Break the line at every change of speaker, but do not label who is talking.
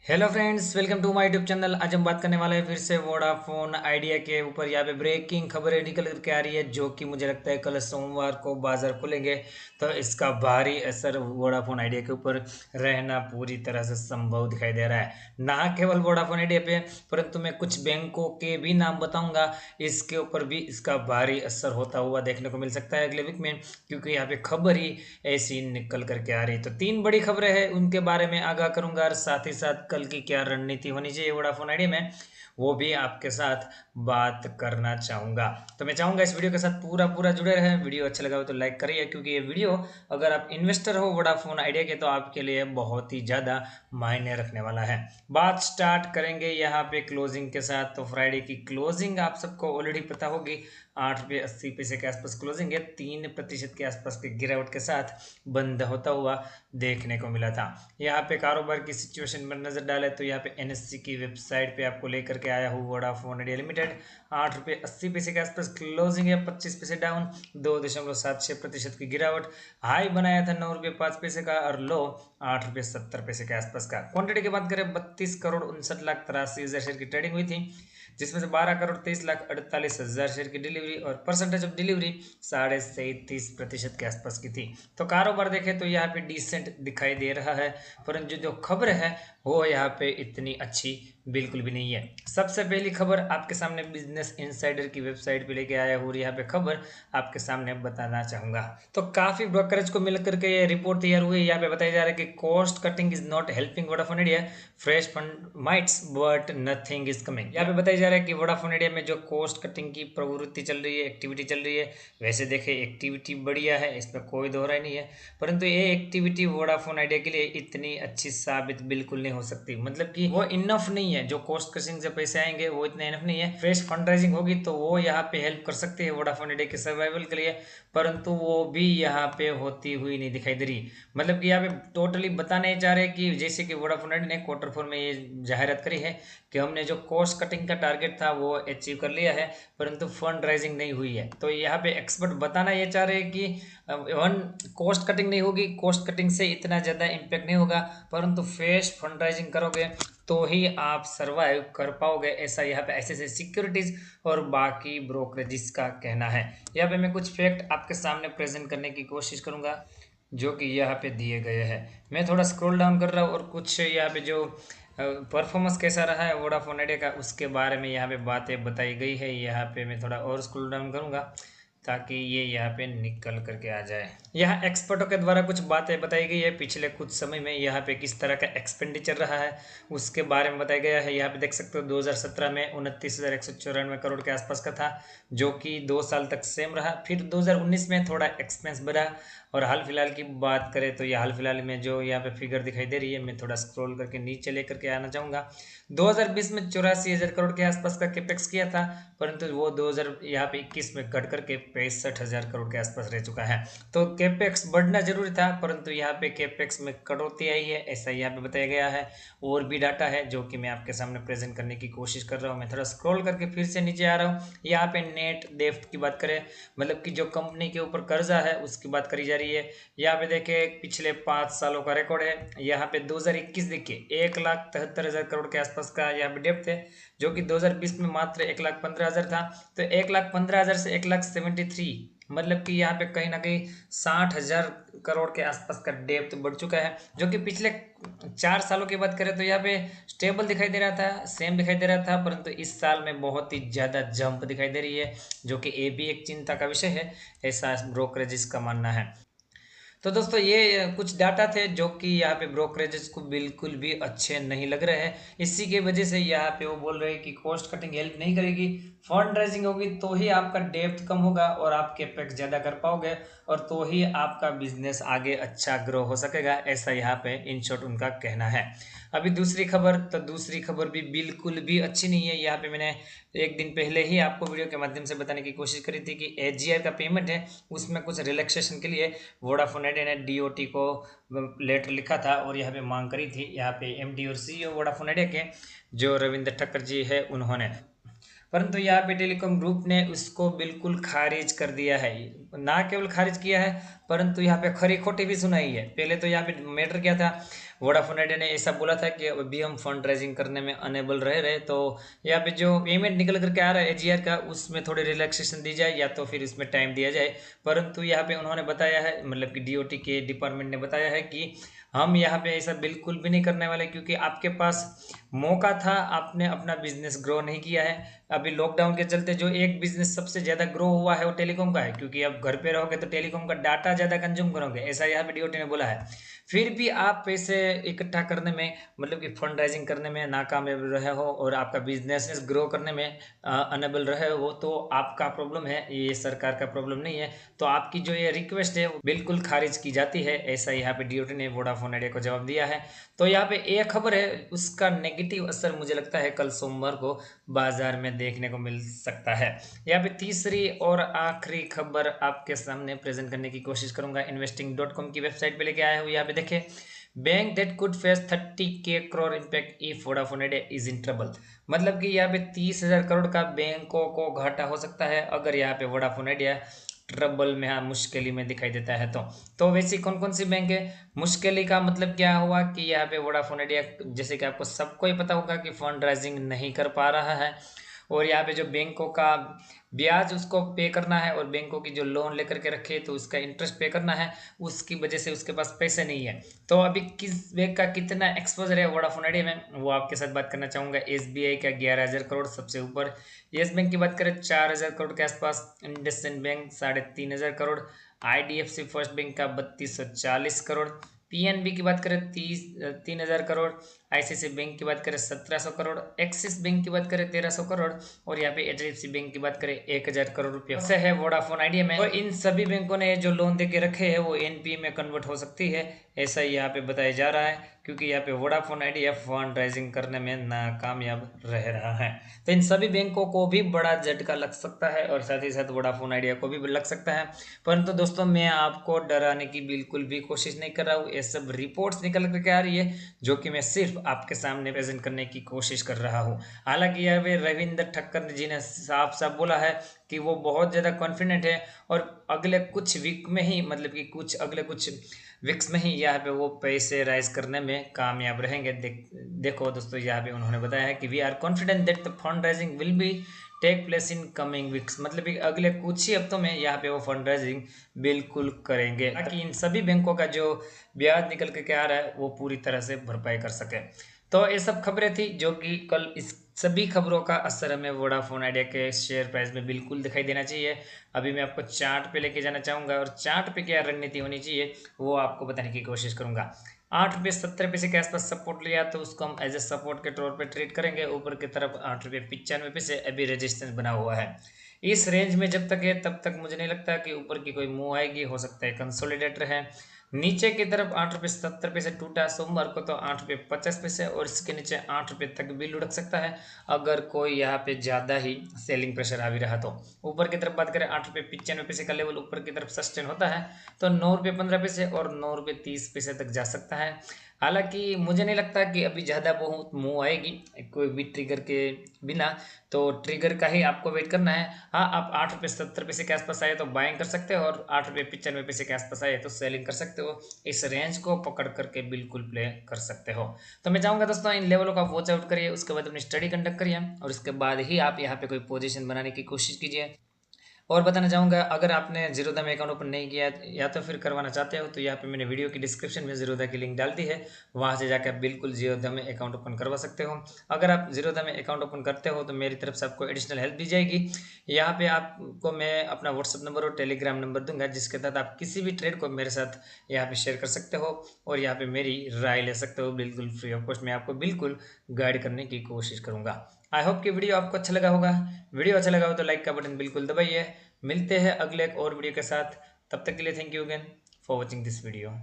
Hello friends, welcome to my YouTube channel. आज हम बात करने वाले हैं फिर से वोडाफोन आइडिया के ऊपर। यहाँ पे ब्रेकिंग खबरें निकल करके आ रही है, जो कि मुझे लगता है कल सोमवार को बाजार खुलेंगे तो इसका भारी असर वोडाफोन आइडिया के ऊपर रहना पूरी तरह से संभव दिखाई दे रहा है। ना केवल वोडाफोन आइडिया पे, परंतु मैं कुछ बैंकों के भी नाम बताऊंगा, इसके ऊपर भी इसका भारी असर होता हुआ देखने को मिल सकता है अगले वीक में, क्योंकि यहाँ पे खबर ही ऐसी निकल करके आ रही। तो तीन बड़ी खबरें हैं, उनके बारे में आगाह करूंगा और साथ ही साथ कल की क्या रणनीति होनी चाहिए वोडाफोन आइडिया में, वो भी आपके साथ बात करना चाहूंगा। तो मैं चाहूंगा इस वीडियो के साथ पूरा पूरा जुड़े रहें। वीडियो अच्छा लगा हो तो लाइक करिए, क्योंकि ये वीडियो अगर आप इन्वेस्टर हो वोडाफोन आइडिया के तो आपके लिए बहुत ही ज़्यादा मायने रखने वाला है। बात स्टार्ट करेंगे यहाँ पे क्लोजिंग के साथ। तो फ्राइडे की क्लोजिंग आप सबको ऑलरेडी पता होगी, 8 रुपये 80 पैसे के आसपास क्लोजिंग है। 3% के आसपास की गिरावट के साथ बंद होता हुआ देखने को मिला था। यहाँ पे कारोबार की सिचुएशन पर नजर डालें तो यहाँ पे एनएससी की वेबसाइट पे आपको लेकर के आया हूँ। वोडाफोन आइडिया लिमिटेड 8 रुपये 80 पैसे के आसपास क्लोजिंग है, 25 पैसे डाउन, 2.76% की गिरावट। हाई बनाया था 9 रुपये 5 पैसे का और लो 8 रुपये 70 पैसे के आसपास का। क्वांटिटी की बात करें, 32 करोड़ 59 लाख 83 हजार शेयर की ट्रेडिंग हुई थी, जिसमें से 12 करोड़ 23 लाख 48 हजार शेयर की डिलीवरी और परसेंटेज ऑफ डिलीवरी 37.33% के आसपास की थी। तो कारोबार देखें तो यहाँ पे डिसेंट दिखाई दे रहा है, परंतु जो खबर है वो यहाँ पे इतनी अच्छी बिल्कुल भी नहीं है। सबसे पहली खबर आपके सामने बिजनेस इनसाइडर की वेबसाइट पे लेके आया हूँ और यहाँ पे खबर आपके सामने बताना चाहूंगा। तो काफी ब्रोकरेज को मिलकर के ये रिपोर्ट तैयार हुई। यहाँ पे बताया जा रहा है कि cost cutting is not helping Vodafone India, fresh fund mites but nothing is coming. यहाँ पे बताया जा रहा है कि वोडाफोन इंडिया में जो कॉस्ट कटिंग की प्रवृत्ति चल रही है, एक्टिविटी चल रही है, वैसे देखे एक्टिविटी बढ़िया है, इसमें कोई दोहराई नहीं है, परंतु ये एक्टिविटी वोडाफोन आइडिया के लिए इतनी अच्छी साबित बिल्कुल नहीं हो सकती। मतलब कि वो इनफ नहीं है, जो कॉस्ट कटिंग से पैसे आएंगे वो इतने इनफ नहीं है। फ्रेश फंड राइजिंग होगी तो वो यहाँ पे हेल्प कर सकती है वोडाफोन आइडिया के सर्वाइवल के लिए, परंतु वो भी यहाँ पे होती हुई नहीं दिखाई दे रही। मतलब कि यहाँ पे टोटली बता नहीं चाह रहे कि जैसे कि वोडाफोन आइडिया ने Q4 में ये जाहिरात करी है कि हमने जो कॉस्ट कटिंग का टारगेट था वो अचीव कर लिया है, परंतु फंड राइजिंग नहीं हुई है। तो यहाँ पे एक्सपर्ट बताना ये चाह रहे हैं कि वन कॉस्ट कटिंग नहीं होगी, कॉस्ट कटिंग से इतना ज़्यादा इम्पैक्ट नहीं होगा, परंतु फ्रेश फंड राइजिंग करोगे तो ही आप सरवाइव कर पाओगे, ऐसा यहाँ पे ऐसे सिक्योरिटीज और बाकी ब्रोकरेजिस का कहना है। यहाँ पे मैं कुछ फैक्ट आपके सामने प्रेजेंट करने की कोशिश करूंगा, जो कि यहाँ पे दिए गए हैं। मैं थोड़ा स्क्रॉल डाउन कर रहा हूँ और कुछ यहाँ पे जो परफॉर्मेंस कैसा रहा है वोडाफोन आइडिया का उसके बारे में यहाँ पे बातें बताई गई है। यहाँ पे मैं थोड़ा और स्क्रॉल डाउन करूँगा ताकि ये यहाँ पे निकल करके आ जाए। यहाँ एक्सपर्टों के द्वारा कुछ बातें बताई गई है, पिछले कुछ समय में यहाँ पे किस तरह का एक्सपेंडिचर रहा है उसके बारे में बताया गया है। यहाँ पे देख सकते हो 2017 में 29,194 करोड़ के आसपास का था, जो कि 2 साल तक सेम रहा। फिर 2019 में थोड़ा एक्सपेंस बढ़ा और हाल फिलहाल की बात करें तो ये हाल फिलहाल में जो यहाँ पे फिगर दिखाई दे रही है, मैं थोड़ा स्क्रॉल करके नीचे लेकर के आना चाहूँगा। 2020 में 84,000 करोड़ के आसपास का कैपेक्स किया था, परंतु वो 2000 यहाँ पे 21 में घट करके 65,000 करोड़ के आसपास रह चुका है। तो कैपेक्स बढ़ना जरूरी था, परंतु यहाँ पे कैपेक्स में कटौती आई है, ऐसा यहाँ पे बताया गया है। और भी डाटा है जो कि मैं आपके सामने प्रेजेंट करने की कोशिश कर रहा हूँ। मैं थोड़ा स्क्रॉल करके फिर से नीचे आ रहा हूँ। यहाँ पे नेट डेफ्ट की बात करें, मतलब कि जो कंपनी के ऊपर कर्जा है उसकी बात करी जा रही है। यहाँ पे देखे पिछले 5 सालों का रिकॉर्ड है। यहाँ पे 2021 देखिए 1,73,000 करोड़ के आसपास का यहाँ पे डेप्थ है, जो कि 2020 में मात्र 1,15,000 था। तो 1,15,000 से 1,73, मतलब कि यहाँ पे कहीं ना कहीं 60,000 करोड़ के आसपास का डेप्थ बढ़ चुका है, जो कि पिछले 4 सालों की बात करें तो यहाँ पे स्टेबल दिखाई दे रहा था, सेम दिखाई दे रहा था, परंतु इस साल में बहुत ही ज़्यादा जंप दिखाई दे रही है, जो कि ये भी एक चिंता का विषय है, ऐसा ब्रोकरेजिस का मानना है। तो दोस्तों ये कुछ डाटा थे जो कि यहाँ पे ब्रोकरेजेस को बिल्कुल भी अच्छे नहीं लग रहे हैं। इसी की वजह से यहाँ पे वो बोल रहे हैं कि कॉस्ट कटिंग हेल्प नहीं करेगी, फंड राइजिंग होगी तो ही आपका डेप्थ कम होगा और आप कैपेक्स ज़्यादा कर पाओगे, और तो ही आपका बिजनेस आगे अच्छा ग्रो हो सकेगा, ऐसा यहाँ पे इन शॉर्ट उनका कहना है। अभी दूसरी खबर, तो दूसरी खबर भी बिल्कुल भी अच्छी नहीं है। यहाँ पे मैंने एक दिन पहले ही आपको वीडियो के माध्यम से बताने की कोशिश करी थी कि एजीआर का पेमेंट है उसमें कुछ रिलैक्सेशन के लिए वोडाफोन आइडिया ने डीओटी को लेटर लिखा था और यहाँ पे मांग करी थी। यहाँ पे एमडी और सीईओ वोडाफोन आइडिया के जो रविंद्र ठक्कर जी है उन्होंने, परंतु यहाँ पे टेलीकॉम ग्रुप ने उसको बिल्कुल खारिज कर दिया है। ना केवल खारिज किया है, परंतु यहाँ पे खरी खोटी भी सुनाई है। पहले तो यहाँ पे मैटर क्या था, वोडाफोन आइडिया ने ऐसा बोला था कि अभी हम फंड राइजिंग करने में अनेबल रह रहे, तो यहाँ पे जो पेमेंट निकल करके आ रहा है एजीआर का, उसमें थोड़ी रिलैक्सेशन दी जाए या तो फिर इसमें टाइम दिया जाए। परंतु यहाँ पे उन्होंने बताया है, मतलब कि डीओटी के डिपार्टमेंट ने बताया है कि हम यहाँ पे ऐसा बिल्कुल भी नहीं करने वाले, क्योंकि आपके पास मौका था, आपने अपना बिजनेस ग्रो नहीं किया है। अभी लॉकडाउन के चलते जो एक बिजनेस सबसे ज़्यादा ग्रो हुआ है वो टेलीकॉम का है, क्योंकि अब घर पे रहोगे तो टेलीकॉम का डाटा ज़्यादा कंज्यूम करोगे, ऐसा यहाँ पे डीओटी ने बोला है। फिर भी आप पैसे इकट्ठा करने में, मतलब कि फंड राइजिंग करने में नाकामयाब रहे हो और आपका बिजनेस ग्रो करने में अनेबल रहे हो, तो आपका प्रॉब्लम है, ये सरकार का प्रॉब्लम नहीं है। तो आपकी जो ये रिक्वेस्ट है वो बिल्कुल खारिज की जाती है, ऐसा यहाँ पे डीओटी ने वोडाफोन आइडिया को जवाब दिया है। तो यहाँ पे एक खबर है, उसका नेगेटिव असर मुझे लगता है कल सोमवार को बाजार में देखने को मिल सकता है। यहाँ पे तीसरी और आखिरी खबर आपके सामने प्रेजेंट करने की कोशिश करूंगा। इन्वेस्टिंग.com की वेबसाइट पे लेके आया हूँ। यहाँ पे देखें, bank that could face 30K crore impact if Vodafone idea is in trouble. मतलब कि यहाँ पे 30,000 करोड़ का बैंकों को घाटा हो सकता है अगर यहाँ पे वोडाफोन आइडिया ट्रबल में, हाँ, मुश्किली में दिखाई देता है। तो वैसी कौन कौन सी बैंक है? मुश्किली का मतलब क्या हुआ कि यहाँ पे वोडाफोन आइडिया, जैसे कि आपको सबको ही पता होगा कि फंड राइजिंग नहीं कर पा रहा है, और यहाँ पे जो बैंकों का ब्याज उसको पे करना है, और बैंकों की जो लोन लेकर के रखे तो उसका इंटरेस्ट पे करना है, उसकी वजह से उसके पास पैसे नहीं है। तो अभी किस बैंक का कितना एक्सपोजर है वोडाफोन आइडिया में, वो आपके साथ बात करना चाहूँगा। एसबीआई का 11,000 करोड़ सबसे ऊपर, येस बैंक की बात करें 4,000 करोड़ के आसपास, IndusInd bank 3,500 crore, IDFC first bank का 3240 करोड़, पीएनबी की बात करें 3,000 करोड़, आईसीआईसी बैंक की बात करें 1,700 करोड़, एक्सिस बैंक की बात करें 1,300 करोड़, और यहाँ पे एचडीएफसी बैंक की बात करें 1,000 करोड़ रुपये से है वोडाफोन आइडिया में। और इन सभी बैंकों ने जो लोन दे के रखे हैं वो एनपीए में कन्वर्ट हो सकती है, ऐसा ही यहाँ पे बताया जा रहा है, क्योंकि यहाँ पे वोडाफोन आइडिया फंड राइजिंग करने में नाकामयाब रह रहा है। तो इन सभी बैंकों को भी बड़ा झटका लग सकता है, और साथ ही साथ वोडाफोन आइडिया को भी लग सकता है। परंतु दोस्तों, मैं आपको डराने की बिल्कुल भी कोशिश नहीं कर रहा हूँ, ये सब रिपोर्ट्स निकल करके आ रही है जो कि मैं सिर्फ आपके सामने प्रेजेंट करने की कोशिश कर रहा हूँ। हालांकि यहाँ पे रविंद्र ठक्कर जी ने साफ साफ बोला है कि वो बहुत ज़्यादा कॉन्फिडेंट है, और अगले कुछ वीक में ही, मतलब कि अगले कुछ वीक्स में ही यहाँ पे वो पैसे राइज करने में कामयाब रहेंगे। देखो दोस्तों, यहाँ पे उन्होंने बताया है कि we are confident that the fund raising will be take place in coming weeks. मतलब कि अगले कुछ ही हफ्तों में यहाँ पे वो फंड राइजिंग बिल्कुल करेंगे, ताकि इन सभी बैंकों का जो ब्याज निकल के आ रहा है वो पूरी तरह से भरपाई कर सके। तो ये सब खबरें थी जो कि कल, इस सभी खबरों का असर हमें वोडाफोन आइडिया के शेयर प्राइस में बिल्कुल दिखाई देना चाहिए। अभी मैं आपको चार्ट पे लेके जाना चाहूँगा, और चार्ट पे क्या रणनीति होनी चाहिए वो आपको बताने की कोशिश करूँगा। 8 रुपये 70 पैसे के आसपास सपोर्ट लिया तो उसको हम एज ए सपोर्ट के तौर पे ट्रीट करेंगे। ऊपर की तरफ 8 रुपये 95 पैसे अभी रेजिस्टेंस बना हुआ है। इस रेंज में जब तक है तब तक मुझे नहीं लगता कि ऊपर की कोई मूव आएगी, हो सकता है कंसोलिडेटर है। नीचे की तरफ 8 रुपये 70 पैसे टूटा सोमवार को, तो 8 रुपये 50 पैसे, और इसके नीचे 8 रुपये तक भी लुढ़क सकता है अगर कोई यहाँ पे ज़्यादा ही सेलिंग प्रेशर आ भी रहा तो। ऊपर की तरफ बात करें, 8 रुपये 95 पैसे का लेवल ऊपर की तरफ सस्टेन होता है तो 9 रुपये 15 पैसे और 9 रुपये 30 पैसे तक जा सकता है। हालांकि मुझे नहीं लगता कि अभी ज़्यादा बहुत मूव आएगी कोई भी ट्रिगर के बिना, तो ट्रिगर का ही आपको वेट करना है। हाँ, आप 8 रुपये 70 पैसे के आसपास आए तो बाइंग कर सकते हो, और 8 रुपये 95 पैसे के आसपास आए तो सेलिंग कर सकते हो। इस रेंज को पकड़ करके बिल्कुल प्ले कर सकते हो। तो मैं चाहूँगा दोस्तों, इन लेवलों का वॉच आउट करिए, उसके बाद अपनी स्टडी कंडक्ट करिए, और उसके बाद ही आप यहाँ पे कोई पोजीशन बनाने की कोशिश कीजिए। और बताना चाहूँगा, अगर आपने जीरोधा में अकाउंट ओपन नहीं किया या तो फिर करवाना चाहते हो, तो यहाँ पे मैंने वीडियो की डिस्क्रिप्शन में जीरोधा की लिंक डाल दी है, वहाँ से जाकर आप बिल्कुल जीरोधा में अकाउंट ओपन करवा सकते हो। अगर आप जीरोधा में अकाउंट ओपन करते हो तो मेरी तरफ से आपको एडिशनल हेल्प दी जाएगी। यहाँ पे आपको मैं अपना व्हाट्सअप नंबर और टेलीग्राम नंबर दूंगा, जिसके तहत आप किसी भी ट्रेड को मेरे साथ यहाँ पे शेयर कर सकते हो, और यहाँ पे मेरी राय ले सकते हो बिल्कुल फ्री ऑफ कॉस्ट। मैं आपको बिल्कुल गाइड करने की कोशिश करूँगा। आई होप कि वीडियो आपको अच्छा लगा होगा। वीडियो अच्छा लगा हो तो लाइक का बटन बिल्कुल दबाइए। मिलते हैं अगले एक और वीडियो के साथ, तब तक के लिए thank you again for watching this video.